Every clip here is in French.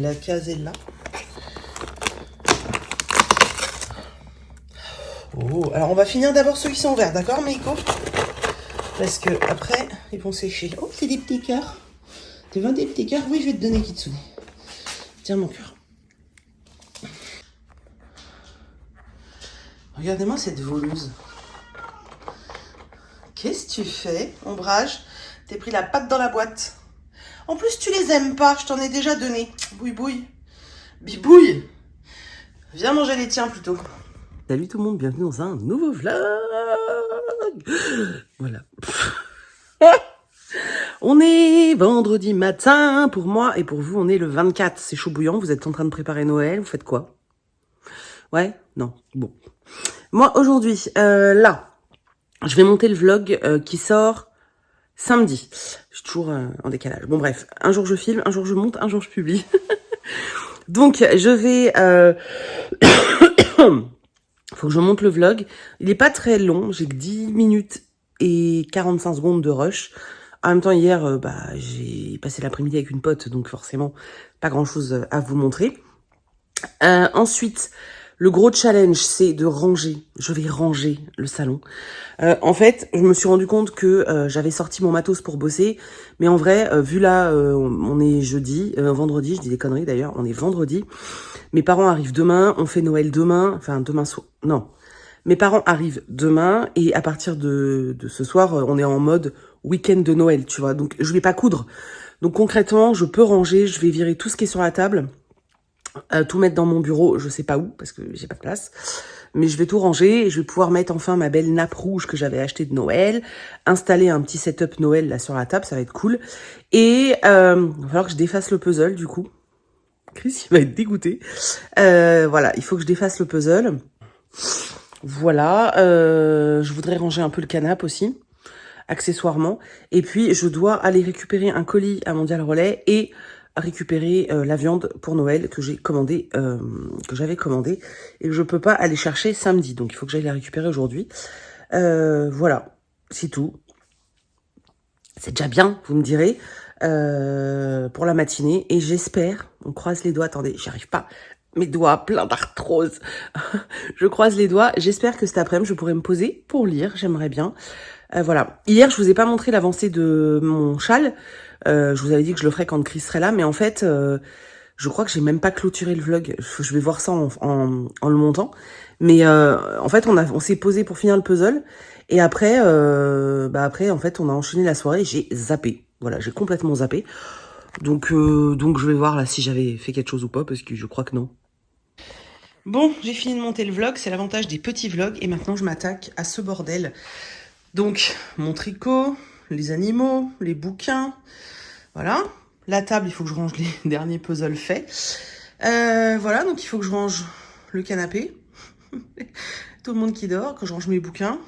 la casella. Oh, alors on va finir d'abord ceux qui sont ouverts, d'accord Meiko? Parce que après, ils vont sécher. Oh, c'est des petits cœurs. Tu veux des petits cœurs? Oui, je vais te donner Kitsune. Tiens mon cœur. Regardez-moi cette voleuse. Qu'est-ce que tu fais, ombrage? T'es pris la patte dans la boîte. En plus, tu les aimes pas, je t'en ai déjà donné. Boui-boui. Bibouille. Viens manger les tiens plutôt. Salut tout le monde, bienvenue dans un nouveau vlog. Voilà. On est vendredi matin pour moi et pour vous, on est le 24. C'est chaud bouillant, vous êtes en train de préparer Noël, vous faites quoi? Ouais? Non? Bon. Moi, aujourd'hui, là, je vais monter le vlog qui sort samedi. Je suis toujours en décalage. Bon, bref. Un jour, je filme, un jour, je monte, un jour, je publie. Donc, je vais... faut que je monte le vlog. Il est pas très long. J'ai que 10 minutes et 45 secondes de rush. En même temps, hier, j'ai passé l'après-midi avec une pote. Donc, forcément, pas grand-chose à vous montrer. Ensuite... Le gros challenge, c'est de ranger. Je vais ranger le salon. En fait, je me suis rendu compte que j'avais sorti mon matos pour bosser. Mais en vrai, vu là, on est vendredi, je dis des conneries d'ailleurs, on est vendredi. Mes parents arrivent demain, on fait Noël demain. Enfin, demain soir. Non. Mes parents arrivent demain et à partir de ce soir, on est en mode week-end de Noël, tu vois. Donc, je vais pas coudre. Donc, concrètement, je peux ranger, je vais virer tout ce qui est sur la table. Tout mettre dans mon bureau, je sais pas où, parce que j'ai pas de place. Mais je vais tout ranger et je vais pouvoir mettre enfin ma belle nappe rouge que j'avais achetée de Noël, installer un petit setup Noël là sur la table, ça va être cool. Et il va falloir que je défasse le puzzle du coup. Chris, il va être dégoûté. Voilà, il faut que je défasse le puzzle. Voilà, je voudrais ranger un peu le canapé aussi, accessoirement. Et puis, je dois aller récupérer un colis à Mondial Relais et récupérer la viande pour Noël que j'ai commandé, que j'avais commandé et que je peux pas aller chercher samedi. Donc, il faut que j'aille la récupérer aujourd'hui. Voilà, c'est tout. C'est déjà bien, vous me direz, pour la matinée. Et j'espère, on croise les doigts, attendez, j'y arrive pas. Mes doigts pleins d'arthrose. Je croise les doigts. J'espère que cet après-midi, je pourrai me poser pour lire. J'aimerais bien. Voilà. Hier, je vous ai pas montré l'avancée de mon châle. Je vous avais dit que je le ferais quand Chris serait là. Mais en fait, je crois que j'ai même pas clôturé le vlog. Je vais voir ça en le montant. Mais en fait, on s'est posé pour finir le puzzle. Et après, en fait, on a enchaîné la soirée. J'ai zappé. Voilà, j'ai complètement zappé. Donc, je vais voir là si j'avais fait quelque chose ou pas. Parce que je crois que non. Bon, j'ai fini de monter le vlog. C'est l'avantage des petits vlogs. Et maintenant, je m'attaque à ce bordel. Donc, mon tricot, les animaux, les bouquins, voilà. La table, il faut que je range les derniers puzzles faits. Voilà, donc il faut que je range le canapé. Tout le monde qui dort, que je range mes bouquins.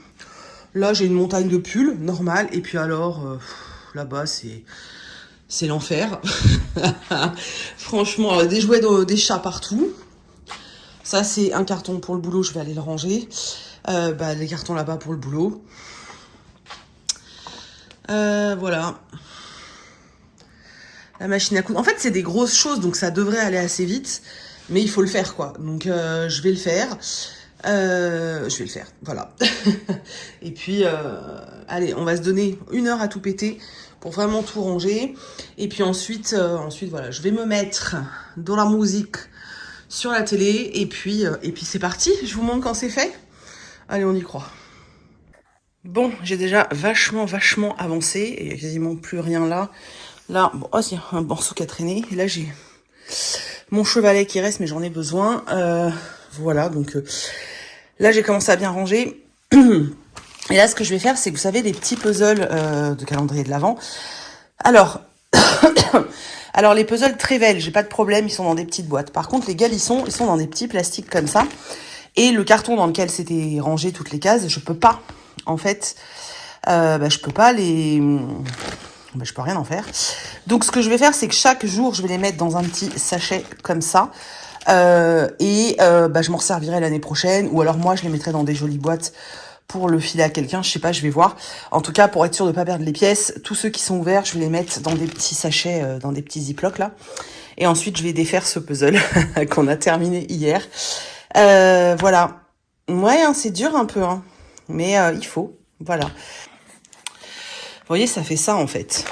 Là, j'ai une montagne de pulls, normal. Et puis alors, là-bas, c'est l'enfer. Franchement, des jouets des chats partout. Ça, c'est un carton pour le boulot, je vais aller le ranger. Les cartons là-bas pour le boulot. Voilà. La machine à coudre. En fait, c'est des grosses choses, donc ça devrait aller assez vite. Mais il faut le faire, quoi. Donc, je vais le faire. Voilà. Et puis, allez, on va se donner 1 heure à tout péter pour vraiment tout ranger. Et puis ensuite, voilà, je vais me mettre dans la musique sur la télé. Et puis c'est parti. Je vous montre quand c'est fait. Allez, on y croit. Bon, j'ai déjà vachement avancé. Il n'y a quasiment plus rien là. Là, bon, il y a un morceau qui a traîné. Et là, j'ai mon chevalet qui reste, mais j'en ai besoin. Voilà, donc là, j'ai commencé à bien ranger. Et là, ce que je vais faire, c'est que vous savez, les petits puzzles de calendrier de l'Avent. Alors, les puzzles Trével, j'ai pas de problème, ils sont dans des petites boîtes. Par contre, les galissons, ils sont dans des petits plastiques comme ça. Et le carton dans lequel c'était rangé toutes les cases, je peux pas. En fait, je peux pas je peux rien en faire. Donc, ce que je vais faire, c'est que chaque jour, je vais les mettre dans un petit sachet comme ça. Je m'en resservirai l'année prochaine. Ou alors, moi, je les mettrai dans des jolies boîtes pour le filer à quelqu'un. Je sais pas, je vais voir. En tout cas, pour être sûr de pas perdre les pièces, tous ceux qui sont ouverts, je vais les mettre dans des petits sachets, dans des petits ziplocs là. Et ensuite, je vais défaire ce puzzle qu'on a terminé hier. Voilà. Ouais, hein, c'est dur un peu, hein. Mais il faut. Voilà. Vous voyez, ça fait ça en fait.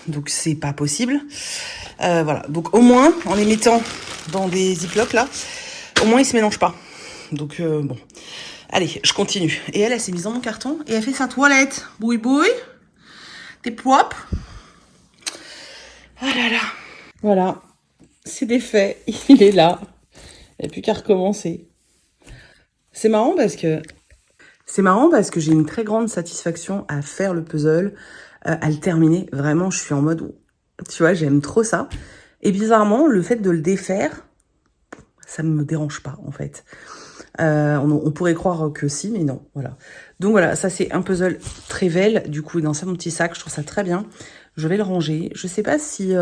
Donc c'est pas possible. Voilà. Donc au moins, en les mettant dans des ziplocs là, au moins ils se mélangent pas. Donc bon. Allez, je continue. Et elle s'est mise dans mon carton et elle fait sa toilette. Boui boui. T'es propre. Ah là là. Voilà. C'est défait. Il est là. Il n'y a plus qu'à recommencer. C'est marrant parce que j'ai une très grande satisfaction à faire le puzzle, à le terminer. Vraiment, je suis en mode, tu vois, j'aime trop ça. Et bizarrement, le fait de le défaire, ça ne me dérange pas, en fait. On pourrait croire que si, mais non, voilà. Donc voilà, ça c'est un puzzle Trevel, du coup, dans ça mon petit sac, je trouve ça très bien. Je vais le ranger. Je sais pas si...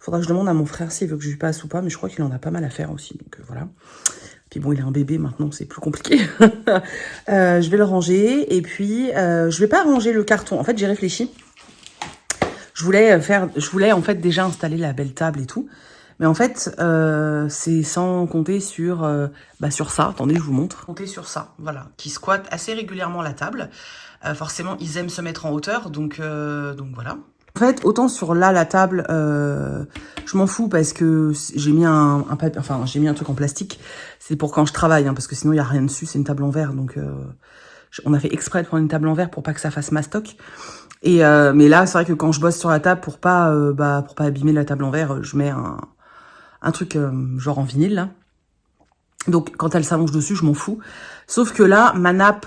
faudra que je demande à mon frère s'il veut que je lui passe ou pas, mais je crois qu'il en a pas mal à faire aussi, donc voilà. Puis bon, il a un bébé maintenant, c'est plus compliqué. Je vais le ranger, et puis je vais pas ranger le carton. En fait, j'ai réfléchi. Je voulais en fait déjà installer la belle table et tout. Mais en fait, c'est sans compter sur ça. Attendez, je vous montre. Compter sur ça, voilà, qui squatte assez régulièrement la table. Forcément, ils aiment se mettre en hauteur, donc voilà. En fait, autant sur la table, je m'en fous parce que j'ai mis j'ai mis un truc en plastique. C'est pour quand je travaille, hein, parce que sinon il y a rien dessus. C'est une table en verre, donc on a fait exprès de prendre une table en verre pour pas que ça fasse mastoc. Et mais là, c'est vrai que quand je bosse sur la table pour pas abîmer la table en verre, je mets un truc genre en vinyle là. Donc quand elle s'allonge dessus, je m'en fous. Sauf que là, ma nappe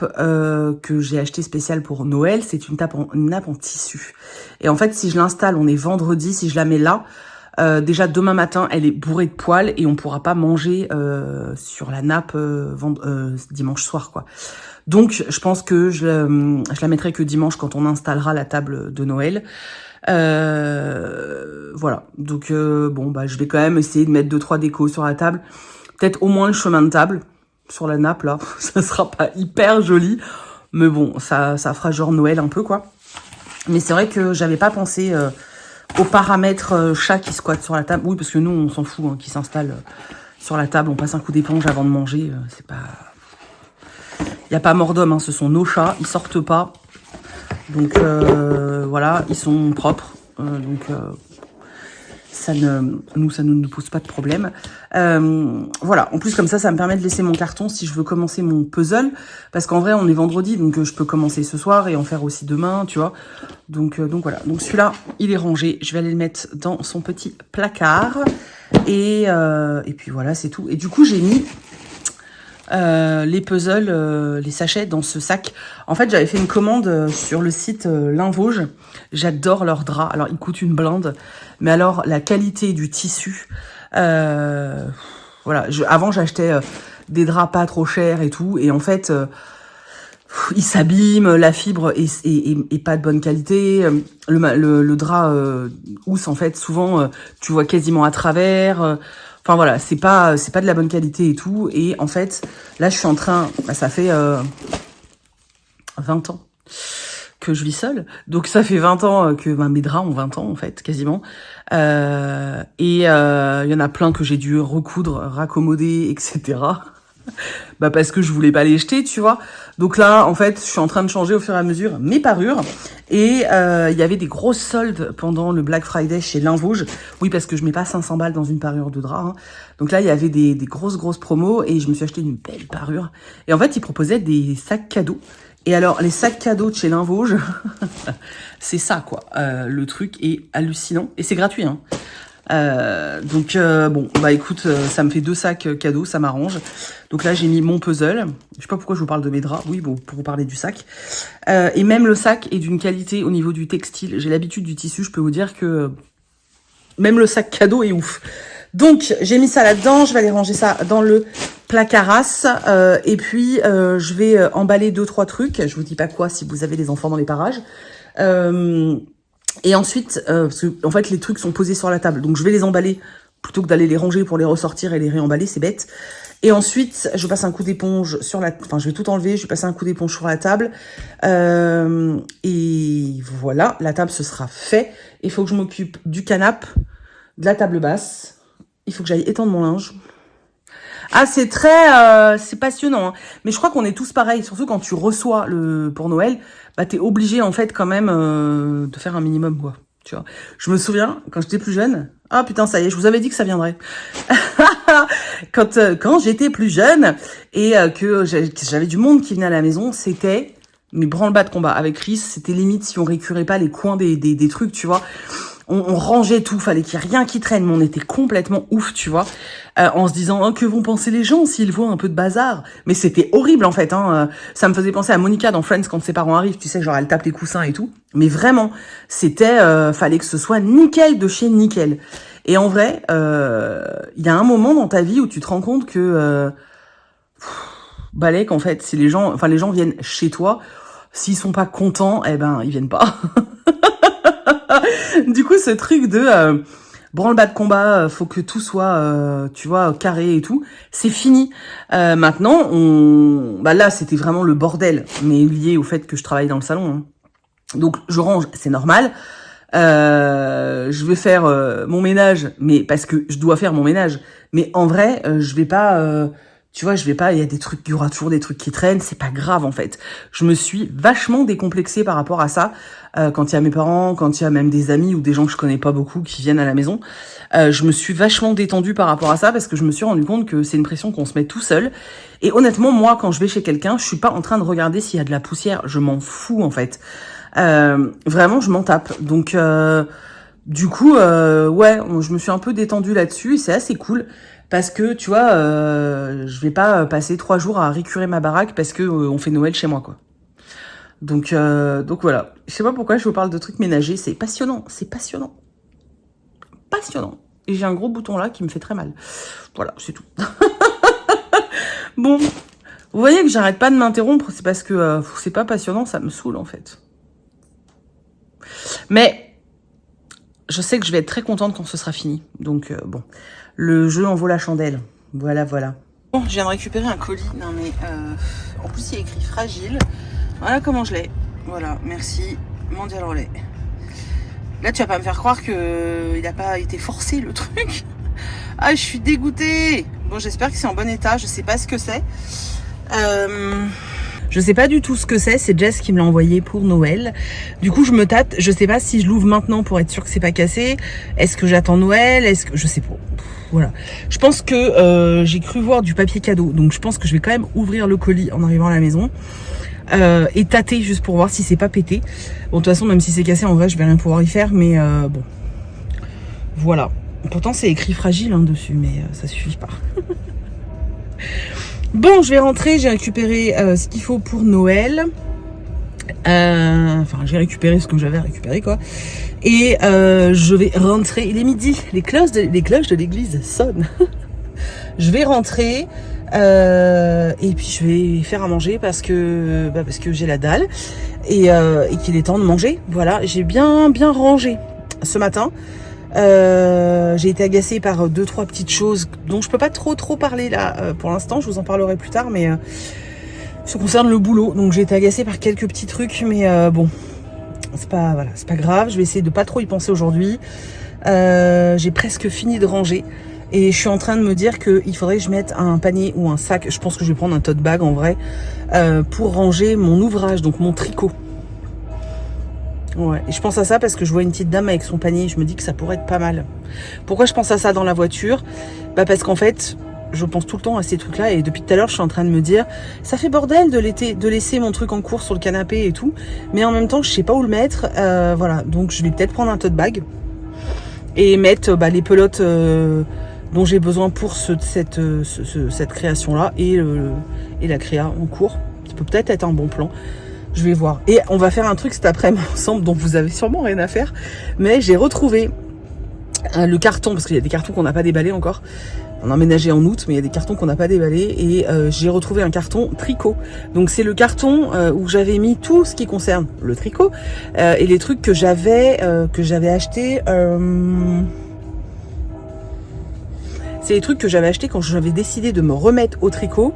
que j'ai achetée spéciale pour Noël, c'est une nappe en tissu. Et en fait, si je l'installe, on est vendredi, si je la mets là, déjà demain matin, elle est bourrée de poils et on pourra pas manger sur la nappe dimanche soir, quoi. Donc, je pense que je la mettrai que dimanche quand on installera la table de Noël. Voilà. Donc, je vais quand même essayer de mettre 2-3 décos sur la table. Peut-être au moins le chemin de table sur la nappe, là. Ça sera pas hyper joli. Mais bon, ça fera genre Noël un peu, quoi. Mais c'est vrai que j'avais pas pensé aux paramètres chat qui squatte sur la table. Oui, parce que nous, on s'en fout, hein, qui s'installe sur la table. On passe un coup d'éponge avant de manger. C'est pas... Il n'y a pas mort d'homme, hein, ce sont nos chats, ils sortent pas. Donc voilà, ils sont propres. Ça ne nous pose pas de problème. Voilà, en plus comme ça me permet de laisser mon carton si je veux commencer mon puzzle. Parce qu'en vrai, on est vendredi, donc je peux commencer ce soir et en faire aussi demain, tu vois. Donc voilà, donc celui-là, il est rangé. Je vais aller le mettre dans son petit placard. Et puis voilà, c'est tout. Et du coup, j'ai mis... les puzzles, les sachets dans ce sac. En fait, j'avais fait une commande sur le site Linvauge. J'adore leurs draps. Alors, ils coûtent une blinde. Mais alors, la qualité du tissu... voilà. Avant, j'achetais des draps pas trop chers et tout. Et en fait, ils s'abîment. La fibre est pas de bonne qualité. Le drap housse, en fait, souvent, tu vois quasiment à travers... Enfin voilà, c'est pas de la bonne qualité et tout. Et en fait, là, je suis en train... ça fait 20 ans que je vis seule. Donc ça fait 20 ans que mes draps ont 20 ans, en fait, quasiment. Il y en a plein que j'ai dû recoudre, raccommoder, etc. Parce que je voulais pas les jeter, tu vois. Donc là, en fait, je suis en train de changer au fur et à mesure mes parures. Et il y avait des grosses soldes pendant le Black Friday chez Linvauge. Oui, parce que je mets pas 500 balles dans une parure de drap, hein. Donc là, il y avait des grosses promos et je me suis acheté une belle parure. Et en fait, ils proposaient des sacs cadeaux. Et alors, les sacs cadeaux de chez Linvauge, c'est ça, quoi. Le truc est hallucinant. Et c'est gratuit, hein. Écoute, ça me fait 2 sacs cadeaux, ça m'arrange. Donc là, j'ai mis mon puzzle. Je sais pas pourquoi je vous parle de mes draps. Oui, bon, pour vous parler du sac. Et même le sac est d'une qualité au niveau du textile. J'ai l'habitude du tissu, je peux vous dire que même le sac cadeau est ouf. Donc, j'ai mis ça là-dedans. Je vais aller ranger ça dans le placarasse. Et puis, je vais emballer 2-3 trucs. Je vous dis pas quoi si vous avez des enfants dans les parages. Et ensuite, parce que en fait, les trucs sont posés sur la table. Donc, je vais les emballer plutôt que d'aller les ranger pour les ressortir et les réemballer. C'est bête. Et ensuite, je passe un coup d'éponge sur la... Enfin, je vais tout enlever. Je vais passer un coup d'éponge sur la table. Et voilà, la table, ce sera fait. Il faut que je m'occupe du canapé, de la table basse. Il faut que j'aille étendre mon linge. Ah, c'est très... c'est passionnant. Hein. Mais je crois qu'on est tous pareils. Surtout quand tu reçois pour Noël, bah t'es obligé en fait quand même de faire un minimum, quoi. Tu vois. Je me souviens, quand j'étais plus jeune... Ah putain, ça y est, je vous avais dit que ça viendrait. Quand j'étais plus jeune et que j'avais du monde qui venait à la maison, c'était... Mais branle-bas de combat. Avec Chris, c'était limite si on récurait pas les coins des trucs, tu vois. On rangeait tout, fallait qu'il y ait rien qui traîne, mais on était complètement ouf, tu vois, en se disant que vont penser les gens s'ils voient un peu de bazar. Mais c'était horrible en fait, hein. Ça me faisait penser à Monica dans Friends quand ses parents arrivent, tu sais, genre elle tape les coussins et tout. Mais vraiment, c'était, fallait que ce soit nickel de chez nickel. Et en vrai, il y a un moment dans ta vie où tu te rends compte que balèque en fait, si les gens viennent chez toi, s'ils sont pas contents, eh ben ils viennent pas. Du coup, ce truc de branle-bas de combat, faut que tout soit, tu vois, carré et tout, c'est fini. Maintenant, là, c'était vraiment le bordel, mais lié au fait que je travaille dans le salon. Hein. Donc, je range, c'est normal. Je vais faire mon ménage, mais parce que je dois faire mon ménage. Mais en vrai, je vais pas... tu vois, il y a des trucs, il y aura toujours des trucs qui traînent, c'est pas grave en fait. Je me suis vachement décomplexée par rapport à ça. Quand il y a mes parents, quand il y a même des amis ou des gens que je connais pas beaucoup qui viennent à la maison, je me suis vachement détendue par rapport à ça parce que je me suis rendu compte que c'est une pression qu'on se met tout seul. Et honnêtement, moi, quand je vais chez quelqu'un, je suis pas en train de regarder s'il y a de la poussière. Je m'en fous en fait. Vraiment, je m'en tape. Donc, du coup, ouais, je me suis un peu détendue là-dessus et c'est assez cool. Parce que, tu vois, je vais pas passer 3 jours à récurer ma baraque parce que on fait Noël chez moi, quoi. Donc voilà. Je sais pas pourquoi je vous parle de trucs ménagers. C'est passionnant. C'est passionnant. Passionnant. Et j'ai un gros bouton là qui me fait très mal. Voilà, c'est tout. Bon. Vous voyez que j'arrête pas de m'interrompre. C'est parce que c'est pas passionnant. Ça me saoule, en fait. Mais je sais que je vais être très contente quand ce sera fini. Donc, bon. Le jeu en vaut la chandelle. Voilà, voilà. Bon, je viens de récupérer un colis. Non, mais en plus, il y a écrit fragile. Voilà comment je l'ai. Voilà, merci. Mondial Relais. Là, tu vas pas me faire croire que il a pas été forcé, le truc. Ah, je suis dégoûtée. Bon, j'espère que c'est en bon état. Je sais pas ce que c'est. Je sais pas du tout ce que c'est Jess qui me l'a envoyé pour Noël. Du coup, je me tâte. Je sais pas si je l'ouvre maintenant pour être sûre que c'est pas cassé. Est-ce que j'attends Noël? Est-ce que... Je sais pas. Voilà. Je pense que j'ai cru voir du papier cadeau. Donc, je pense que je vais quand même ouvrir le colis en arrivant à la maison. Et tâter juste pour voir si c'est pas pété. Bon, de toute façon, même si c'est cassé, en vrai, je vais rien pouvoir y faire. Mais bon. Voilà. Pourtant, c'est écrit fragile hein, dessus, mais ça suffit pas. Bon, je vais rentrer, j'ai récupéré ce qu'il faut pour Noël. Enfin, j'ai récupéré ce que j'avais récupéré, quoi. Et je vais rentrer. Il est midi, les cloches de l'église sonnent. Je vais rentrer et puis je vais faire à manger parce que j'ai la dalle et qu'il est temps de manger. Voilà, j'ai bien rangé ce matin. J'ai été agacée par 2-3 petites choses dont je peux pas trop parler là pour l'instant, je vous en parlerai plus tard, mais ça concerne le boulot, donc j'ai été agacée par quelques petits trucs, mais bon, c'est pas grave, je vais essayer de pas trop y penser aujourd'hui. J'ai presque fini de ranger et je suis en train de me dire qu'il faudrait que je mette un panier ou un sac, je pense que je vais prendre un tote bag en vrai, pour ranger mon ouvrage, donc mon tricot. Ouais, et je pense à ça parce que je vois une petite dame avec son panier, je me dis que ça pourrait être pas mal. Pourquoi je pense à ça dans la voiture? Bah parce qu'en fait, je pense tout le temps à ces trucs-là et depuis tout à l'heure, je suis en train de me dire, ça fait bordel de laisser mon truc en cours sur le canapé et tout, mais en même temps, je sais pas où le mettre, voilà, donc je vais peut-être prendre un tote bag et mettre les pelotes dont j'ai besoin pour cette création-là et la créa en cours. Ça peut peut-être être un bon plan. Je vais voir. Et on va faire un truc cet après-midi ensemble dont vous avez sûrement rien à faire. Mais j'ai retrouvé le carton, parce qu'il y a des cartons qu'on n'a pas déballés encore. On a emménagé en août, mais il y a des cartons qu'on n'a pas déballés. Et j'ai retrouvé un carton tricot. Donc c'est le carton où j'avais mis tout ce qui concerne le tricot. Et les trucs que j'avais achetés... c'est les trucs que j'avais achetés quand j'avais décidé de me remettre au tricot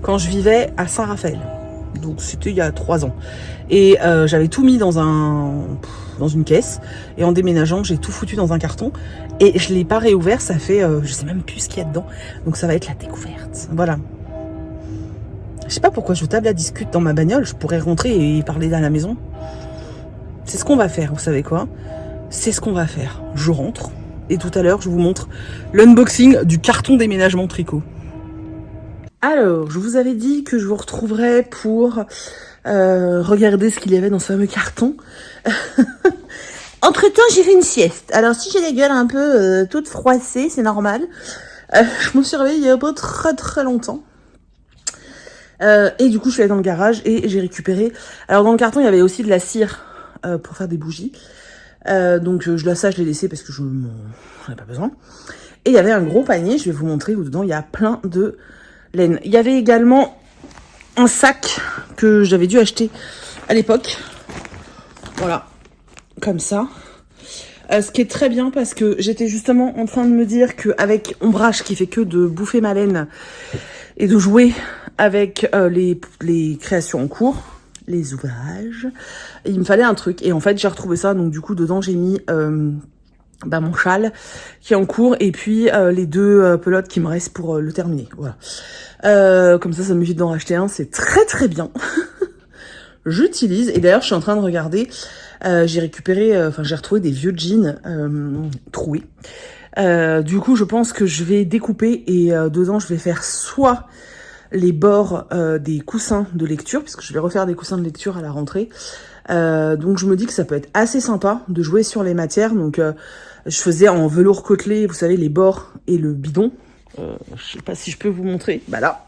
quand je vivais à Saint-Raphaël. Donc c'était il y a 3 ans. Et j'avais tout mis dans une caisse. Et en déménageant, j'ai tout foutu dans un carton. Et je l'ai pas réouvert, ça fait... je sais même plus ce qu'il y a dedans. Donc ça va être la découverte. Voilà. Je sais pas pourquoi je table à discute dans ma bagnole. Je pourrais rentrer et parler à la maison. C'est ce qu'on va faire, vous savez quoi? C'est ce qu'on va faire. Je rentre. Et tout à l'heure, je vous montre l'unboxing du carton déménagement tricot. Alors, je vous avais dit que je vous retrouverais pour regarder ce qu'il y avait dans ce fameux carton. Entre-temps, j'ai fait une sieste. Alors, si j'ai la gueule un peu toute froissée, c'est normal. Je me suis réveillée il y a pas très très longtemps. Et du coup, je suis allée dans le garage et j'ai récupéré... Alors, dans le carton, il y avait aussi de la cire pour faire des bougies. Donc, je l'ai laissé parce que je n'en ai pas besoin. Et il y avait un gros panier, je vais vous montrer, où dedans, il y a plein de laine. Il y avait également un sac que j'avais dû acheter à l'époque. Voilà, comme ça. Ce qui est très bien parce que j'étais justement en train de me dire qu'avec Ombrage qui fait que de bouffer ma laine et de jouer avec les créations en cours, les ouvrages, il me fallait un truc. Et en fait, j'ai retrouvé ça. Donc du coup, dedans, j'ai mis mon châle qui est en cours et puis les 2 pelotes qui me restent pour le terminer. Voilà. Comme ça m'évite d'en racheter un. C'est très très bien. J'utilise. Et d'ailleurs, je suis en train de regarder. J'ai retrouvé des vieux jeans troués. Du coup, je pense que je vais découper et dedans, je vais faire soit les bords des coussins de lecture, puisque je vais refaire des coussins de lecture à la rentrée. Donc, je me dis que ça peut être assez sympa de jouer sur les matières. Donc, je faisais en velours côtelé, vous savez, les bords et le bidon. Je sais pas si je peux vous montrer. Bah là,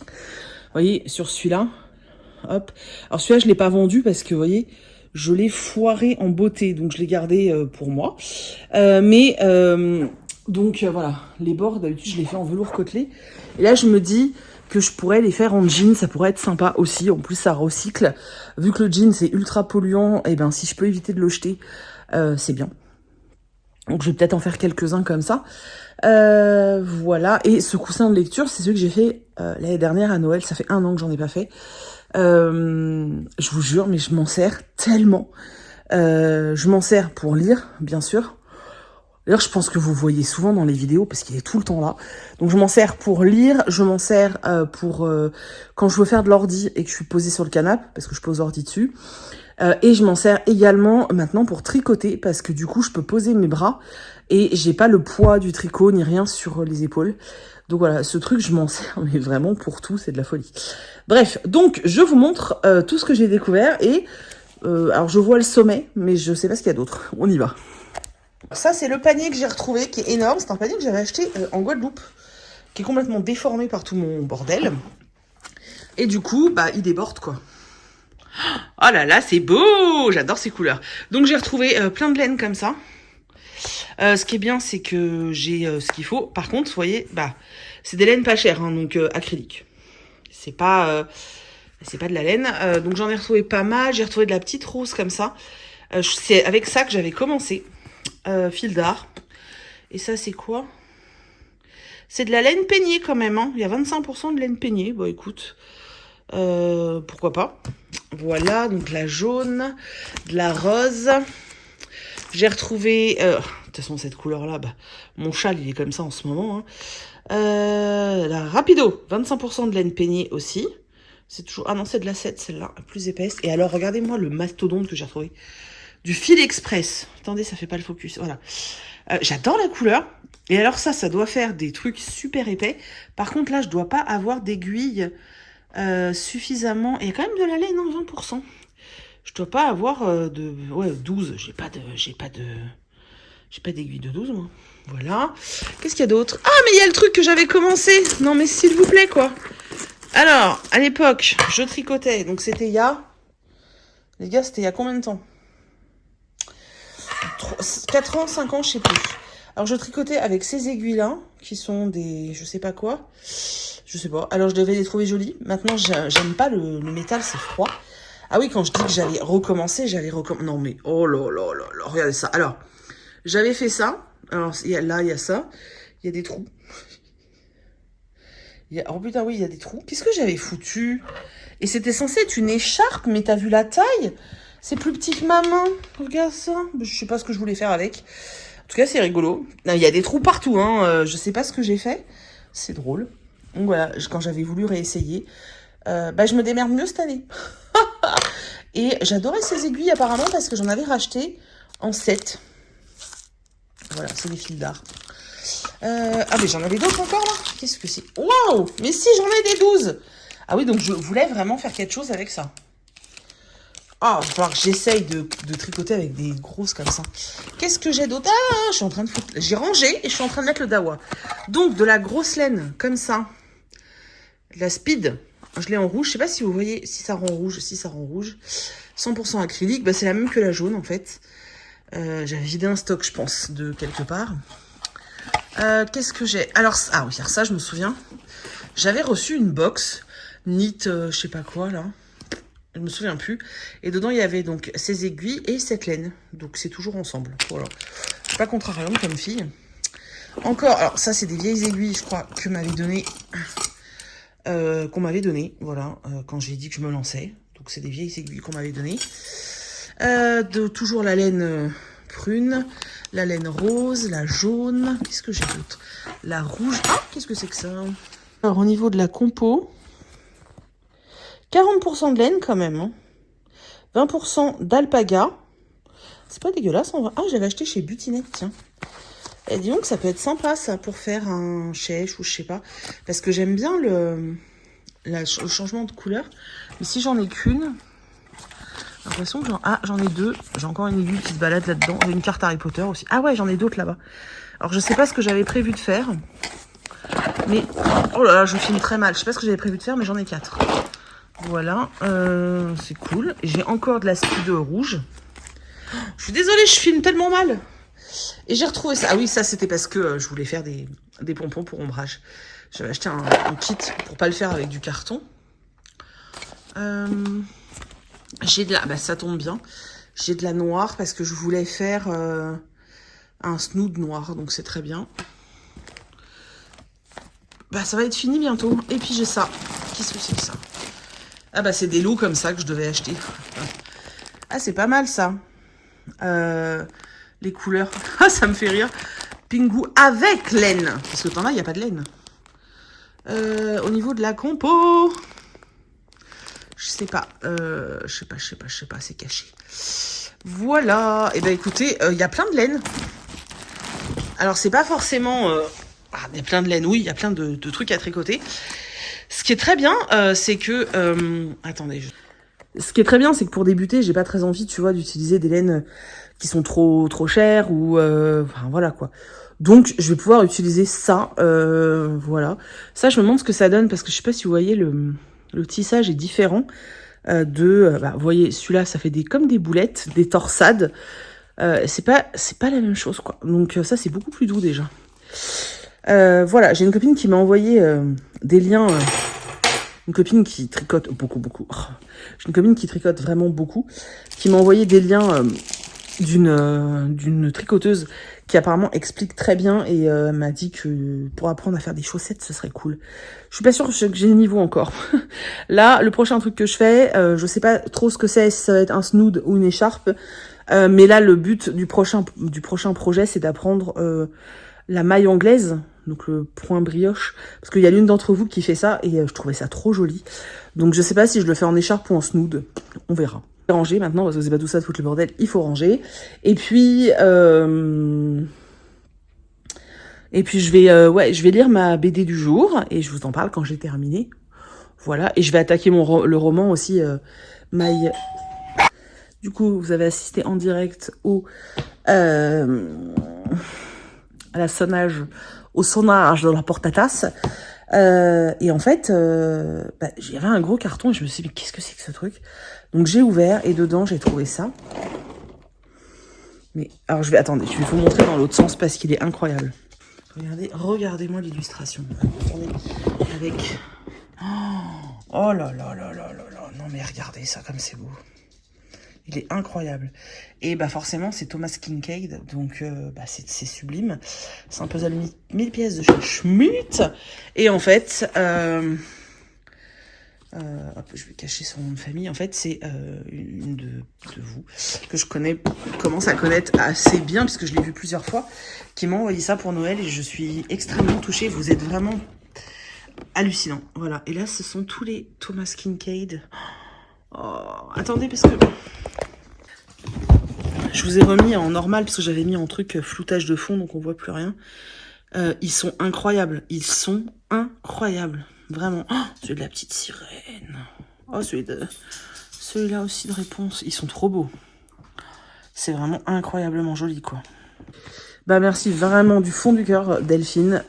vous voyez, sur celui-là, hop. Alors celui-là, je l'ai pas vendu parce que, vous voyez, je l'ai foiré en beauté, donc je l'ai gardé pour moi. Donc voilà, les bords, d'habitude, je les fais en velours côtelé. Et là, je me dis que je pourrais les faire en jean, ça pourrait être sympa aussi. En plus, ça recycle. Vu que le jean, c'est ultra polluant, et ben si je peux éviter de le jeter, c'est bien. Donc je vais peut-être en faire quelques-uns comme ça. Voilà. Et ce coussin de lecture, c'est celui que j'ai fait l'année dernière à Noël. Ça fait 1 an que j'en ai pas fait. Je vous jure, mais je m'en sers tellement. Je m'en sers pour lire, bien sûr. D'ailleurs, je pense que vous voyez souvent dans les vidéos parce qu'il est tout le temps là. Donc, je m'en sers pour lire. Je m'en sers pour quand je veux faire de l'ordi et que je suis posée sur le canapé parce que je pose l'ordi dessus. Et je m'en sers également maintenant pour tricoter parce que du coup, je peux poser mes bras et j'ai pas le poids du tricot ni rien sur les épaules. Donc voilà, ce truc, je m'en sers, mais vraiment pour tout, c'est de la folie. Bref, donc je vous montre tout ce que j'ai découvert et alors je vois le sommet, mais je sais pas ce qu'il y a d'autre. On y va. Ça, c'est le panier que j'ai retrouvé, qui est énorme. C'est un panier que j'avais acheté en Guadeloupe, qui est complètement déformé par tout mon bordel. Et du coup, bah, il déborde, quoi. Oh là là, c'est beau! J'adore ces couleurs. Donc, j'ai retrouvé plein de laine comme ça. Ce qui est bien, c'est que j'ai ce qu'il faut. Par contre, vous voyez, bah, c'est des laines pas chères, hein, donc acrylique. C'est pas de la laine. Donc, j'en ai retrouvé pas mal. J'ai retrouvé de la petite rose comme ça. C'est avec ça que j'avais commencé. Fil d'art. Et ça, c'est quoi? C'est de la laine peignée quand même. Hein. Il y a 25% de laine peignée. Bon, écoute, pourquoi pas. Voilà, donc la jaune, de la rose. J'ai retrouvé... de toute façon, cette couleur-là, bah, mon châle, il est comme ça en ce moment. Hein. La Rapido, 25% de laine peignée aussi. C'est toujours... Ah non, c'est de la 7, celle-là, plus épaisse. Et alors, regardez-moi le mastodonte que j'ai retrouvé. Du fil express. Attendez, ça fait pas le focus. Voilà. J'adore la couleur. Et alors ça doit faire des trucs super épais. Par contre, là, je dois pas avoir d'aiguille suffisamment... Il y a quand même de la laine, hein, 20%. Je dois pas avoir de... Ouais, 12. J'ai pas d'aiguille de 12, moi. Voilà. Qu'est-ce qu'il y a d'autre? Ah, mais il y a le truc que j'avais commencé. Non, mais s'il vous plaît, quoi. Alors, à l'époque, je tricotais. Donc, c'était il y a... Les gars, c'était il y a combien de temps? 4 ans, 5 ans, je sais plus. Alors, je tricotais avec ces aiguilles-là, qui sont des... je sais pas quoi. Je sais pas. Alors, je devais les trouver jolies. Maintenant, j'aime pas le métal, c'est froid. Ah oui, quand je dis que j'allais recommencer, Non, mais... Oh là là là là, regardez ça. Alors, j'avais fait ça. Alors, là, il y a ça. Il y a des trous. Oh putain, oui, il y a des trous. Qu'est-ce que j'avais foutu? Et c'était censé être une écharpe, mais t'as vu la taille? C'est plus petit que ma main. Regarde ça. Je sais pas ce que je voulais faire avec. En tout cas, c'est rigolo. Il y a des trous partout, hein. Je sais pas ce que j'ai fait. C'est drôle. Donc voilà, quand j'avais voulu réessayer, je me démerde mieux cette année. Et j'adorais ces aiguilles apparemment parce que j'en avais racheté en 7. Voilà, c'est des fils d'art. Mais j'en avais d'autres encore là. Qu'est-ce que c'est? Waouh! Mais si, j'en ai des 12. Ah oui, donc je voulais vraiment faire quelque chose avec ça. Ah, il va falloir que j'essaye de tricoter avec des grosses comme ça. Qu'est-ce que j'ai d'autre? Ah, je suis en train de foutre... J'ai rangé et je suis en train de mettre le dawa. Donc, de la grosse laine, comme ça. La speed, je l'ai en rouge. Je sais pas si vous voyez, si ça rend rouge. Si ça rend rouge. 100% acrylique. Bah, c'est la même que la jaune, en fait. J'avais vidé un stock, je pense, de quelque part. Qu'est-ce que j'ai? Alors, ah oui, ça, je me souviens. J'avais reçu une box knit, je sais pas quoi, là. Je me souviens plus. Et dedans, il y avait donc ces aiguilles et cette laine. Donc, c'est toujours ensemble. Voilà. Je suis pas contrariante comme fille. Encore, alors ça, c'est des vieilles aiguilles, je crois, que m'avait donné... qu'on m'avait donné, voilà, quand j'ai dit que je me lançais. Donc, c'est des vieilles aiguilles qu'on m'avait données. Toujours la laine prune, la laine rose, la jaune. Qu'est-ce que j'ai d'autre? La rouge. Ah, qu'est-ce que c'est que ça? Alors, au niveau de la compo... 40% de laine quand même. Hein. 20% d'alpaga. C'est pas dégueulasse en vrai. Ah, j'avais acheté chez Butinette, tiens. Et dis donc, ça peut être sympa ça pour faire un chèche ou je sais pas. Parce que j'aime bien le changement de couleur. Mais si j'en ai qu'une, j'ai l'impression que j'en ai deux. J'ai encore une aiguille qui se balade là-dedans. J'ai une carte Harry Potter aussi. Ah ouais, j'en ai d'autres là-bas. Alors je sais pas ce que j'avais prévu de faire. Mais, oh là là, je filme très mal. Je sais pas ce que j'avais prévu de faire, mais j'en ai 4. Voilà, c'est cool. J'ai encore de la speed rouge. Je suis désolée, je filme tellement mal. Et j'ai retrouvé ça. Ah oui, ça c'était parce que je voulais faire des pompons pour ombrage. J'avais acheté un kit pour pas le faire avec du carton. J'ai de la... Bah ça tombe bien. J'ai de la noire parce que je voulais faire un snood noir. Donc c'est très bien. Bah ça va être fini bientôt. Et puis j'ai ça. Qu'est-ce que c'est que ça? Ah bah c'est des lots comme ça que je devais acheter. Ah c'est pas mal ça. Les couleurs. Ah ça me fait rire. Pingu avec laine. Parce que t'en as, il n'y a pas de laine. Au niveau de la compo. Je sais pas. Je sais pas. C'est caché. Voilà. Et ben écoutez, il y a plein de laine. Alors c'est pas forcément... il y a plein de laine. Oui, il y a plein de trucs à tricoter. Ce qui est très bien, c'est que... attendez. Ce qui est très bien, c'est que pour débuter, j'ai pas très envie, tu vois, d'utiliser des laines qui sont trop chères ou... enfin, voilà, quoi. Donc, je vais pouvoir utiliser ça, voilà. Ça, je me demande ce que ça donne, parce que je sais pas si vous voyez, le tissage est différent vous voyez, celui-là, ça fait comme des boulettes, des torsades. C'est pas la même chose, quoi. Donc, ça, c'est beaucoup plus doux, déjà. Voilà, j'ai une copine qui m'a envoyé des liens... une copine qui tricote beaucoup. Oh, j'ai une copine qui tricote vraiment beaucoup, qui m'a envoyé des liens d'une tricoteuse qui apparemment explique très bien et m'a dit que pour apprendre à faire des chaussettes, ce serait cool. Je suis pas sûre que j'ai le niveau encore. Là, le prochain truc que je fais, je sais pas trop ce que c'est, si ça va être un snood ou une écharpe, mais là, le but du prochain projet, c'est d'apprendre la maille anglaise, donc le point brioche, parce qu'il y a l'une d'entre vous qui fait ça, et je trouvais ça trop joli. Donc je sais pas si je le fais en écharpe ou en snood, on verra. Ranger maintenant, parce que c'est pas tout ça de foutre le bordel, il faut ranger. Et puis je vais lire ma BD du jour, et je vous en parle quand j'ai terminé. Voilà, et je vais attaquer le roman aussi, maille... Du coup, vous avez assisté en direct au sonnage de la porte à tasse. Et en fait, j'avais un gros carton et je me suis dit, mais qu'est-ce que c'est que ce truc? Donc j'ai ouvert et dedans, j'ai trouvé ça. Mais alors, attendez, je vais vous montrer dans l'autre sens parce qu'il est incroyable. Regardez-moi l'illustration. Attendez, avec... Oh là là là là là là. Non mais regardez ça comme c'est beau. Il est incroyable. Et bah forcément, c'est Thomas Kincaid, donc bah, c'est sublime. C'est un puzzle 1000 pièces de chez Schmitt. Et en fait, hop, je vais cacher son nom de famille. En fait, c'est une de vous que je commence à connaître assez bien, puisque je l'ai vu plusieurs fois, qui m'a envoyé ça pour Noël et je suis extrêmement touchée. Vous êtes vraiment hallucinant. Voilà. Et là, ce sont tous les Thomas Kincaid. Oh, attendez, parce que je vous ai remis en normal, parce que j'avais mis en truc floutage de fond, donc on voit plus rien. Ils sont incroyables. Ils sont incroyables. Vraiment. Oh, celui de la petite sirène. Oh, celui-là aussi de réponse. Ils sont trop beaux. C'est vraiment incroyablement joli, quoi. Bah, merci vraiment du fond du cœur, Delphine.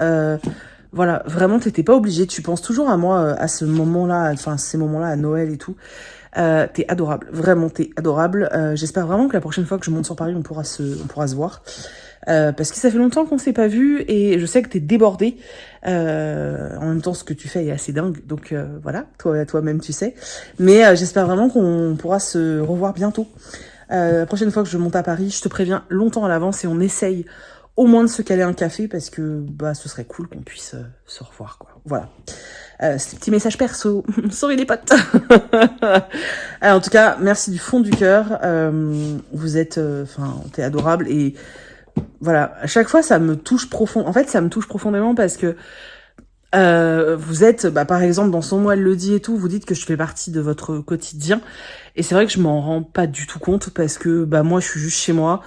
Voilà, vraiment, t'étais pas obligée. Tu penses toujours à moi à ce moment-là, enfin, ces moments-là, à Noël et tout. T'es adorable. Vraiment, t'es adorable. J'espère vraiment que la prochaine fois que je monte sur Paris, on pourra se voir. Parce que ça fait longtemps qu'on s'est pas vu et je sais que t'es débordée. En même temps, ce que tu fais est assez dingue. Donc voilà, toi-même tu sais. Mais j'espère vraiment qu'on pourra se revoir bientôt. La prochaine fois que je monte à Paris, je te préviens longtemps à l'avance et on essaye au moins de se caler un café parce que bah ce serait cool qu'on puisse se revoir, quoi. Voilà. C'est un petit message perso. Sorry les potes. Alors, en tout cas, merci du fond du cœur. Vous êtes, t'es adorable et voilà. À chaque fois, ça me touche profond. En fait, ça me touche profondément parce que vous êtes, bah, par exemple, dans Son Moi elle le dit et tout, vous dites que je fais partie de votre quotidien. Et c'est vrai que je m'en rends pas du tout compte parce que bah moi, je suis juste chez moi.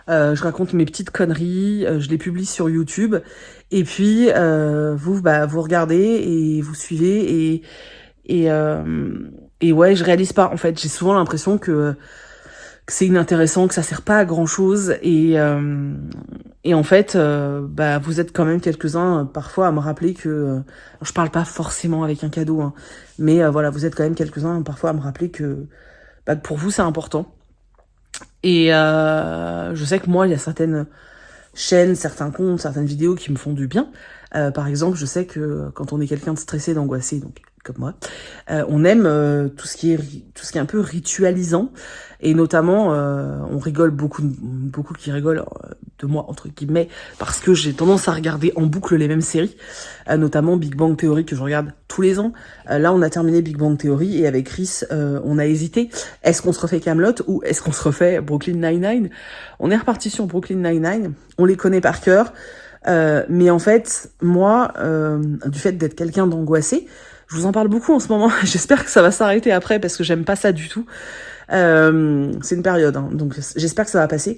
Je raconte mes petites conneries, je les publie sur YouTube. Et puis, vous regardez et vous suivez. Et ouais, je réalise pas. En fait, j'ai souvent l'impression que c'est inintéressant, que ça sert pas à grand chose. Et en fait, bah, vous êtes quand même quelques-uns parfois à me rappeler que... je parle pas forcément avec un cadeau, hein, mais voilà, vous êtes quand même quelques-uns parfois à me rappeler que pour vous, c'est important. Et je sais que moi, il y a certaines chaînes, certains comptes, certaines vidéos qui me font du bien. Par exemple, je sais que quand on est quelqu'un de stressé, d'angoissé, donc comme moi, on aime tout ce qui est un peu ritualisant. Et notamment, on rigole beaucoup qui rigolent de moi, entre guillemets, parce que j'ai tendance à regarder en boucle les mêmes séries, notamment Big Bang Theory, que je regarde tous les ans. Là, on a terminé Big Bang Theory, et avec Chris, on a hésité. Est-ce qu'on se refait Kaamelott ou est-ce qu'on se refait Brooklyn Nine-Nine? On est reparti sur Brooklyn Nine-Nine, on les connaît par cœur, mais en fait, moi, du fait d'être quelqu'un d'angoissé, je vous en parle beaucoup en ce moment, j'espère que ça va s'arrêter après, parce que j'aime pas ça du tout. C'est une période, hein, donc j'espère que ça va passer.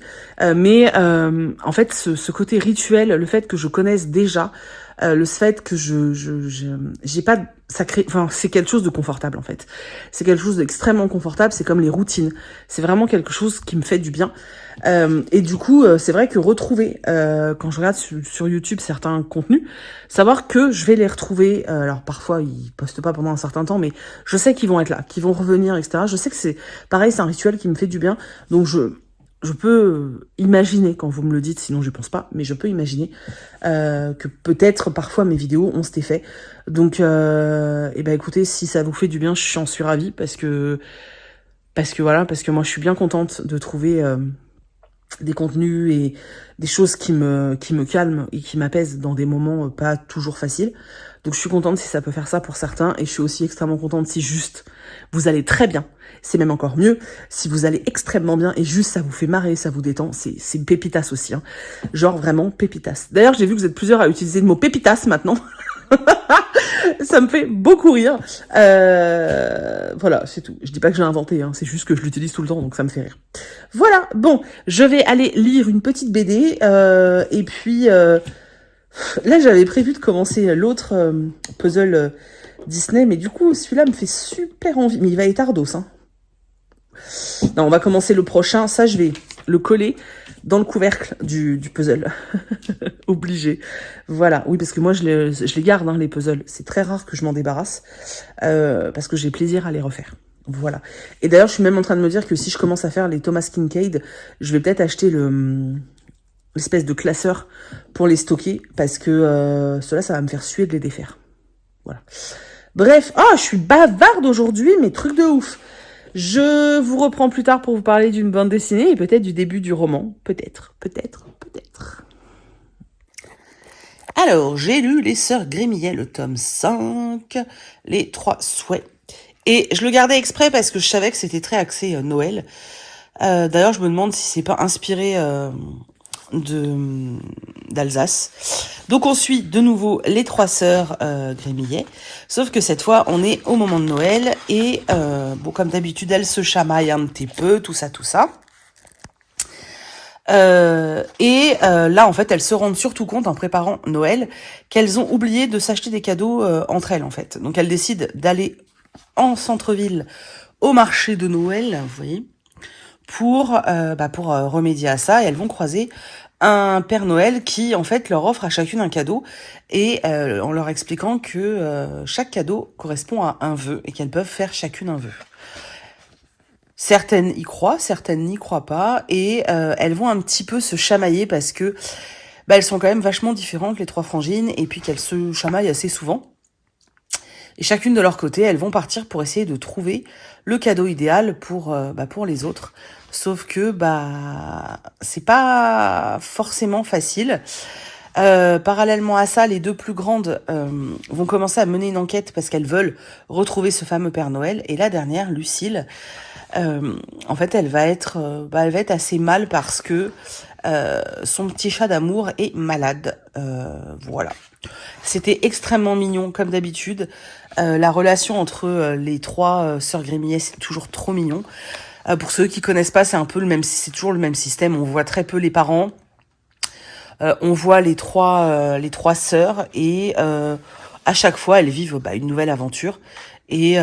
Mais en fait, ce côté rituel, le fait que je connaisse déjà, le fait que j'ai pas, ça crée, enfin, c'est quelque chose de confortable en fait. C'est quelque chose d'extrêmement confortable. C'est comme les routines. C'est vraiment quelque chose qui me fait du bien. Et du coup, c'est vrai que retrouver, quand je regarde sur YouTube certains contenus, savoir que je vais les retrouver. Alors parfois ils postent pas pendant un certain temps, mais je sais qu'ils vont être là, qu'ils vont revenir, etc. Je sais que c'est pareil, c'est un rituel qui me fait du bien. Donc je peux imaginer, quand vous me le dites, sinon je pense pas, mais je peux imaginer que peut-être parfois mes vidéos ont cet effet. Donc, et ben écoutez, si ça vous fait du bien, je suis ravie parce que voilà, parce que moi je suis bien contente de trouver des contenus et des choses qui me calment et qui m'apaisent dans des moments pas toujours faciles. Donc je suis contente si ça peut faire ça pour certains, et je suis aussi extrêmement contente si juste vous allez très bien. C'est même encore mieux si vous allez extrêmement bien et juste ça vous fait marrer, ça vous détend. C'est pépitas aussi, hein. Genre vraiment pépitas. D'ailleurs, j'ai vu que vous êtes plusieurs à utiliser le mot pépitas maintenant. Ça me fait beaucoup rire. Voilà, c'est tout. Je dis pas que j'ai inventé, hein, c'est juste que je l'utilise tout le temps, donc ça me fait rire. Voilà, bon, je vais aller lire une petite BD, et puis là j'avais prévu de commencer l'autre puzzle Disney, mais du coup celui-là me fait super envie, mais il va être ardos, hein. Non, on va commencer le prochain, ça je vais le coller dans le couvercle du puzzle. Obligé. Voilà, oui, parce que moi je les garde, hein, les puzzles. C'est très rare que je m'en débarrasse, parce que j'ai plaisir à les refaire. Voilà. Et d'ailleurs, je suis même en train de me dire que si je commence à faire les Thomas Kincaid, je vais peut-être acheter l'espèce de classeur pour les stocker, parce que cela, ça va me faire suer de les défaire. Voilà. Bref, je suis bavarde aujourd'hui, mais truc de ouf. Je vous reprends plus tard pour vous parler d'une bande dessinée et peut-être du début du roman. Peut-être. Alors, j'ai lu Les Sœurs Grémillet, le tome 5, les 3 souhaits. Et je le gardais exprès parce que je savais que c'était très axé Noël. D'ailleurs, je me demande si c'est pas inspiré d'Alsace. Donc on suit de nouveau les 3 sœurs Grémillet, sauf que cette fois on est au moment de Noël et bon, comme d'habitude elles se chamaillent un petit peu, tout ça. Là en fait elles se rendent surtout compte en préparant Noël qu'elles ont oublié de s'acheter des cadeaux entre elles en fait. Donc elles décident d'aller en centre-ville au marché de Noël, vous voyez, pour remédier à ça, et elles vont croiser un Père Noël qui en fait leur offre à chacune un cadeau et en leur expliquant que chaque cadeau correspond à un vœu et qu'elles peuvent faire chacune un vœu. Certaines y croient, certaines n'y croient pas, et elles vont un petit peu se chamailler parce que elles sont quand même vachement différentes les 3 frangines, et puis qu'elles se chamaillent assez souvent. Et chacune de leur côté, elles vont partir pour essayer de trouver le cadeau idéal pour les autres. Sauf que c'est pas forcément facile. Parallèlement à ça, les 2 plus grandes vont commencer à mener une enquête parce qu'elles veulent retrouver ce fameux Père Noël. Et la dernière, Lucille, en fait, elle va être assez mal parce que son petit chat d'amour est malade. Voilà. C'était extrêmement mignon, comme d'habitude. La relation entre les 3 sœurs Grémillet, c'est toujours trop mignon. Pour ceux qui connaissent pas, c'est toujours le même système. On voit très peu les parents. On voit les 3 sœurs et à chaque fois elles vivent une nouvelle aventure. Et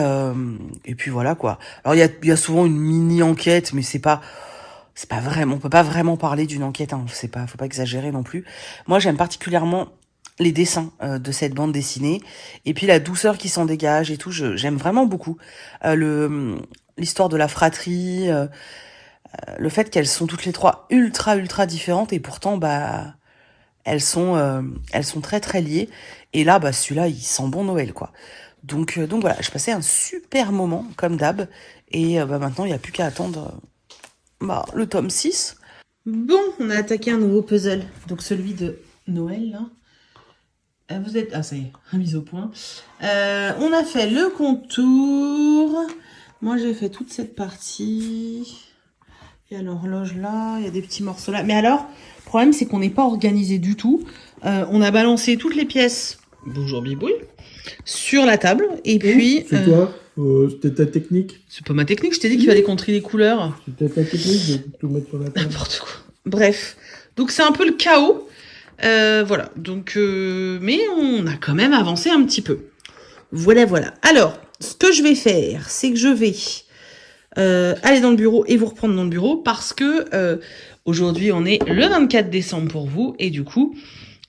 puis voilà quoi. Alors il y a souvent une mini enquête, mais c'est pas vraiment, on peut pas vraiment parler d'une enquête, hein. Faut pas exagérer non plus. Moi j'aime particulièrement les dessins de cette bande dessinée et puis la douceur qui s'en dégage et tout. J'aime vraiment beaucoup l'histoire de la fratrie, le fait qu'elles sont toutes les 3 ultra différentes et pourtant elles sont très très liées. Et là celui-là il sent bon Noël quoi. Donc voilà, je passais un super moment comme d'hab et maintenant il n'y a plus qu'à attendre le tome 6. Bon, on a attaqué un nouveau puzzle, donc celui de Noël là. Ça y est, remise au point. On a fait le contour. Moi j'ai fait toute cette partie. Il y a l'horloge là, il y a des petits morceaux là. Mais alors, le problème c'est qu'on n'est pas organisé du tout. On a balancé toutes les pièces, bonjour Bibouille, sur la table. Et puis... C'est toi c'était ta technique. C'est pas ma technique, je t'ai dit qu'il fallait contrer les couleurs. C'était ta technique de tout mettre sur la table. N'importe quoi. Bref, donc c'est un peu le chaos. Voilà, donc mais on a quand même avancé un petit peu. Voilà. Alors, ce que je vais faire, c'est que je vais aller dans le bureau et vous reprendre dans le bureau parce que aujourd'hui, on est le 24 décembre pour vous et du coup,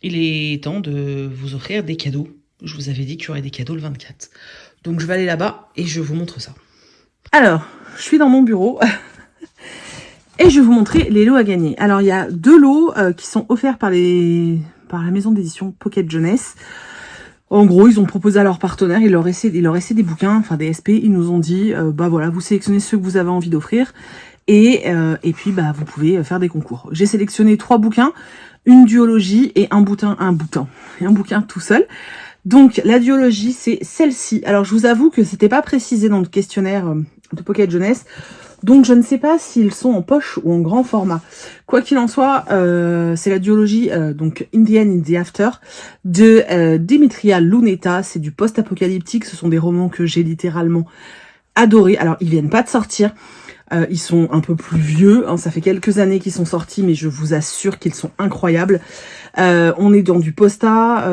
il est temps de vous offrir des cadeaux. Je vous avais dit qu'il y aurait des cadeaux le 24. Donc, je vais aller là-bas et je vous montre ça. Alors, je suis dans mon bureau et je vais vous montrer les lots à gagner. Alors, il y a 2 lots qui sont offerts par la maison d'édition Pocket Jeunesse. En gros, ils ont proposé à leurs partenaires, il leur restait des bouquins, enfin des SP, ils nous ont dit, voilà, vous sélectionnez ceux que vous avez envie d'offrir et puis vous pouvez faire des concours. J'ai sélectionné 3 bouquins, une duologie et un bouquin tout seul. Donc la duologie, c'est celle-ci. Alors je vous avoue que c'était pas précisé dans le questionnaire de Pocket Jeunesse. Donc je ne sais pas s'ils sont en poche ou en grand format. Quoi qu'il en soit, c'est la duologie donc In the End, in the After de Dimitria Luneta. C'est du post-apocalyptique. Ce sont des romans que j'ai littéralement adorés. Alors ils viennent pas de sortir. Ils sont un peu plus vieux, hein, ça fait quelques années qu'ils sont sortis, mais je vous assure qu'ils sont incroyables. On est dans du posta,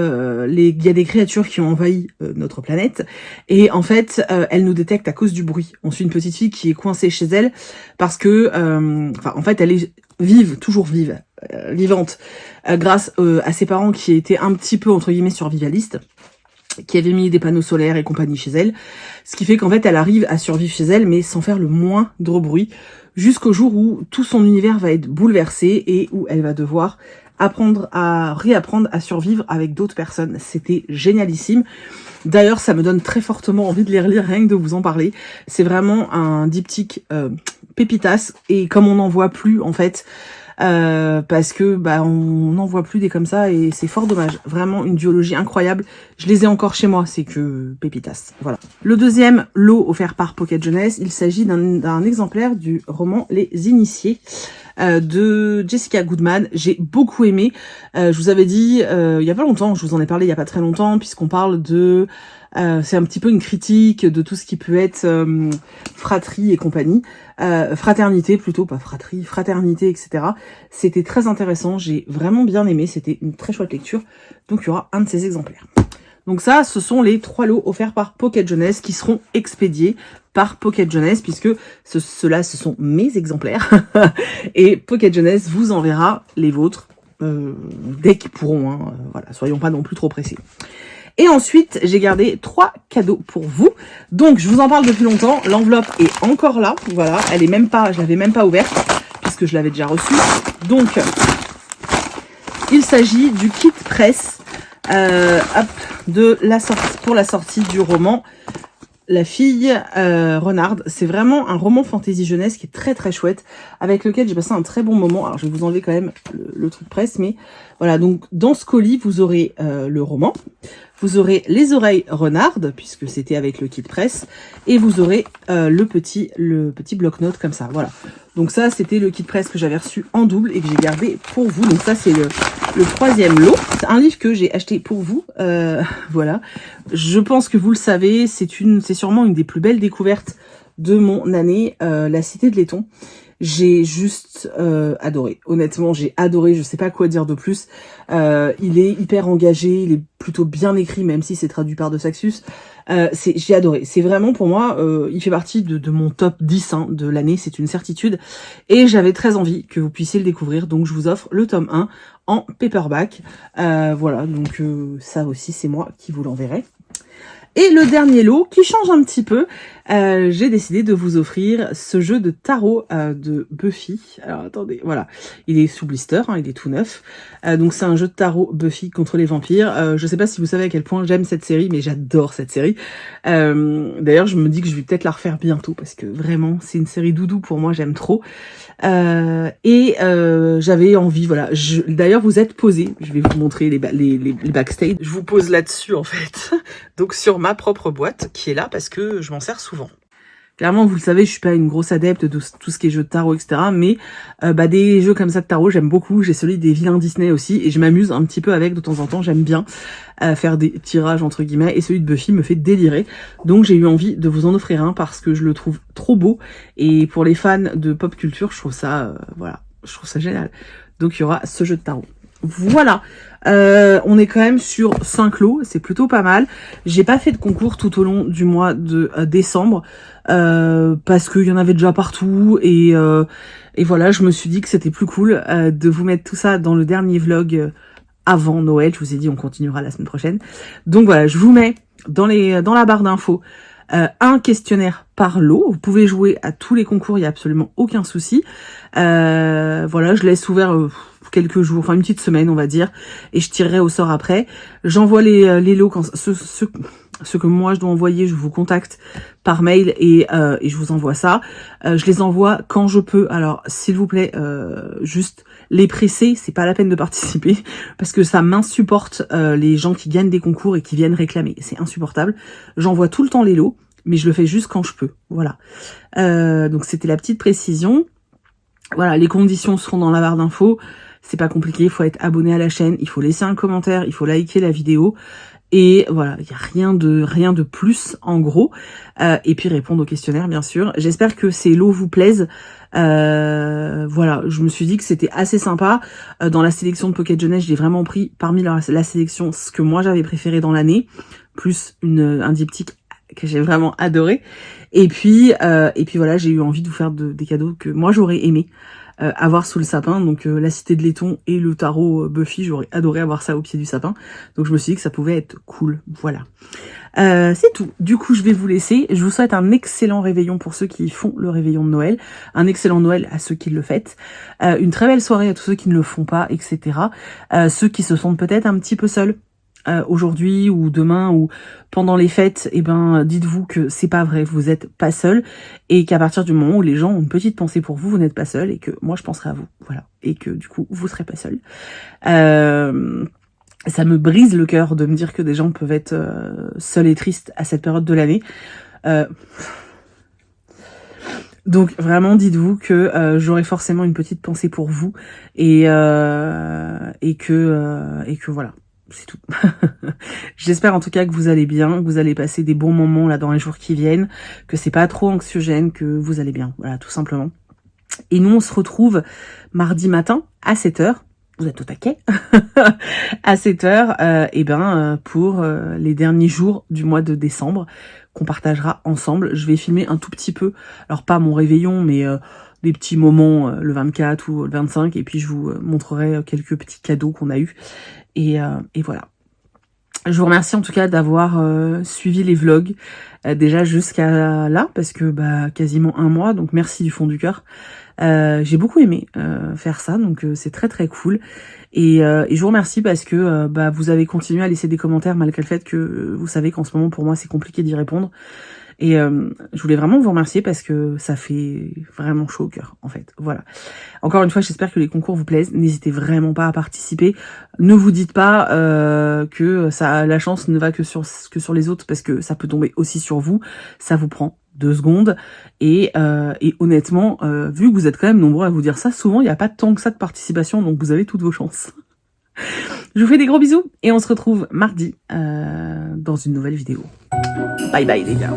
il y a des créatures qui ont envahi notre planète, et en fait, elles nous détectent à cause du bruit. On suit une petite fille qui est coincée chez elle, parce que, en fait, elle est vivante, grâce à ses parents qui étaient un petit peu, entre guillemets, survivalistes, qui avait mis des panneaux solaires et compagnie chez elle, ce qui fait qu'en fait elle arrive à survivre chez elle mais sans faire le moindre bruit jusqu'au jour où tout son univers va être bouleversé et où elle va devoir réapprendre à survivre avec d'autres personnes. C'était génialissime. D'ailleurs, ça me donne très fortement envie de les relire, rien que de vous en parler. C'est vraiment un diptyque pépitas, et comme on n'en voit plus en fait, parce que on n'en voit plus des comme ça et c'est fort dommage. Vraiment une duologie incroyable. Je les ai encore chez moi, c'est que pépitas. Voilà. Le deuxième lot offert par Pocket Jeunesse, il s'agit d'un exemplaire du roman Les Initiés de Jessica Goodman. J'ai beaucoup aimé. Je vous avais dit il y a pas longtemps, je vous en ai parlé il y a pas très longtemps, puisqu'on parle de c'est un petit peu une critique de tout ce qui peut être fratrie et compagnie. Fraternité plutôt, pas fratrie, fraternité, etc. C'était très intéressant, j'ai vraiment bien aimé, c'était une très chouette lecture. Donc il y aura un de ces exemplaires. Donc ça, ce sont les 3 lots offerts par Pocket Jeunesse qui seront expédiés par Pocket Jeunesse, puisque ceux-là, ce sont mes exemplaires. Et Pocket Jeunesse vous enverra les vôtres dès qu'ils pourront. Hein. Voilà, soyons pas non plus trop pressés. Et ensuite, j'ai gardé 3 cadeaux pour vous. Donc, je vous en parle depuis longtemps. L'enveloppe est encore là. Voilà, elle est même pas, je l'avais même pas ouverte puisque je l'avais déjà reçue. Donc, il s'agit du kit presse de la sortie, pour la sortie du roman La fille renarde. C'est vraiment un roman fantasy jeunesse qui est très très chouette, avec lequel j'ai passé un très bon moment. Alors je vais vous enlever quand même le truc presse, mais voilà, donc dans ce colis vous aurez le roman, vous aurez les oreilles renardes puisque c'était avec le kit presse, et vous aurez le petit bloc-notes comme ça. Voilà, donc ça c'était le kit presse que j'avais reçu en double et que j'ai gardé pour vous. Donc ça c'est le 3e lot. C'est un livre que j'ai acheté pour vous. Voilà. Je pense que vous le savez, c'est sûrement une des plus belles découvertes de mon année, La Cité de Laiton. J'ai juste adoré. Honnêtement, j'ai adoré. Je sais pas quoi dire de plus. Il est hyper engagé. Il est plutôt bien écrit, même si c'est traduit par De Saxus. J'ai adoré. C'est vraiment pour moi, il fait partie de mon top 10 de l'année. C'est une certitude. Et j'avais très envie que vous puissiez le découvrir. Donc je vous offre le tome 1 en paperback. Voilà. Donc ça aussi, c'est moi qui vous l'enverrai. Et le dernier lot, qui change un petit peu, j'ai décidé de vous offrir ce jeu de tarot de Buffy. Alors attendez, voilà, il est sous blister, hein, il est tout neuf. Donc c'est un jeu de tarot Buffy contre les vampires. Je sais pas si vous savez à quel point j'aime cette série, mais j'adore cette série. D'ailleurs, je me dis que je vais peut-être la refaire bientôt, parce que vraiment, c'est une série doudou pour moi, j'aime trop. J'avais envie, voilà. D'ailleurs, vous êtes posé. Je vais vous montrer les backstage. Je vous pose là-dessus, en fait. Donc, sur ma propre boîte, qui est là parce que je m'en sers souvent. Clairement, vous le savez, je suis pas une grosse adepte de tout ce qui est jeux de tarot, etc. Mais des jeux comme ça de tarot, j'aime beaucoup. J'ai celui des vilains Disney aussi, et je m'amuse un petit peu avec de temps en temps. J'aime bien faire des tirages entre guillemets, et celui de Buffy me fait délirer. Donc j'ai eu envie de vous en offrir un parce que je le trouve trop beau, et pour les fans de pop culture, je trouve ça je trouve ça génial. Donc il y aura ce jeu de tarot. Voilà, on est quand même sur 5 lots, c'est plutôt pas mal. J'ai pas fait de concours tout au long du mois de décembre parce qu'il y en avait déjà partout, et voilà, je me suis dit que c'était plus cool de vous mettre tout ça dans le dernier vlog avant Noël. Je vous ai dit on continuera la semaine prochaine. Donc voilà, je vous mets dans la barre d'infos un questionnaire par lot. Vous pouvez jouer à tous les concours, il n'y a absolument aucun souci. Voilà, je laisse ouvert quelques jours, enfin une petite semaine on va dire, et je tirerai au sort après. J'envoie les lots quand ce que moi je dois envoyer, je vous contacte par mail et je vous envoie ça. Je les envoie quand je peux. Alors s'il vous plaît, juste les presser, c'est pas la peine de participer parce que ça m'insupporte les gens qui gagnent des concours et qui viennent réclamer. C'est insupportable. J'envoie tout le temps les lots, mais je le fais juste quand je peux. Voilà. Donc c'était la petite précision. Voilà, les conditions seront dans la barre d'infos. C'est pas compliqué, il faut être abonné à la chaîne, il faut laisser un commentaire, il faut liker la vidéo. Et voilà, il y a rien de plus en gros. Et puis répondre au questionnaire bien sûr. J'espère que ces lots vous plaisent. Voilà, je me suis dit que c'était assez sympa. Dans la sélection de Pocket Jeunesse, j'ai vraiment pris parmi la sélection ce que moi j'avais préféré dans l'année, plus un diptyque que j'ai vraiment adoré. Et puis voilà, j'ai eu envie de vous faire des cadeaux que moi j'aurais aimé avoir sous le sapin. Donc la Cité de Laiton et le tarot Buffy, j'aurais adoré avoir ça au pied du sapin. Donc je me suis dit que ça pouvait être cool. Voilà. C'est tout. Du coup, je vais vous laisser. Je vous souhaite un excellent réveillon pour ceux qui font le réveillon de Noël. Un excellent Noël à ceux qui le fêtent. Une très belle soirée à tous ceux qui ne le font pas, etc. Ceux qui se sentent peut-être un petit peu seuls aujourd'hui ou demain ou pendant les fêtes, eh ben, dites-vous que c'est pas vrai. Vous êtes pas seul et qu'à partir du moment où les gens ont une petite pensée pour vous, vous n'êtes pas seul et que moi, je penserai à vous. Voilà. Et que du coup, vous serez pas seul. Ça me brise le cœur de me dire que des gens peuvent être seuls et tristes à cette période de l'année. Donc vraiment, dites-vous que j'aurai forcément une petite pensée pour vous et que voilà, c'est tout. J'espère en tout cas que vous allez bien, que vous allez passer des bons moments là dans les jours qui viennent, que c'est pas trop anxiogène, que vous allez bien. Voilà, tout simplement. Et nous, on se retrouve mardi matin à 7h. Vous êtes au taquet à 7h pour les derniers jours du mois de décembre qu'on partagera ensemble. Je vais filmer un tout petit peu, alors pas mon réveillon, mais des petits moments le 24 ou le 25, et puis je vous montrerai quelques petits cadeaux qu'on a eus. Et voilà. Je vous remercie en tout cas d'avoir suivi les vlogs déjà jusqu'à là, parce que quasiment un mois, donc merci du fond du cœur. J'ai beaucoup aimé faire ça, donc c'est très très cool. Et je vous remercie parce que vous avez continué à laisser des commentaires malgré le fait que vous savez qu'en ce moment pour moi c'est compliqué d'y répondre. Et je voulais vraiment vous remercier parce que ça fait vraiment chaud au cœur, en fait. Voilà. Encore une fois, j'espère que les concours vous plaisent. N'hésitez vraiment pas à participer. Ne vous dites pas que la chance ne va que sur les autres, parce que ça peut tomber aussi sur vous. Ça vous prend 2 secondes. Et honnêtement, vu que vous êtes quand même nombreux à vous dire ça, souvent il n'y a pas tant que ça de participation, donc vous avez toutes vos chances. Je vous fais des gros bisous et on se retrouve mardi dans une nouvelle vidéo. Bye bye les gars.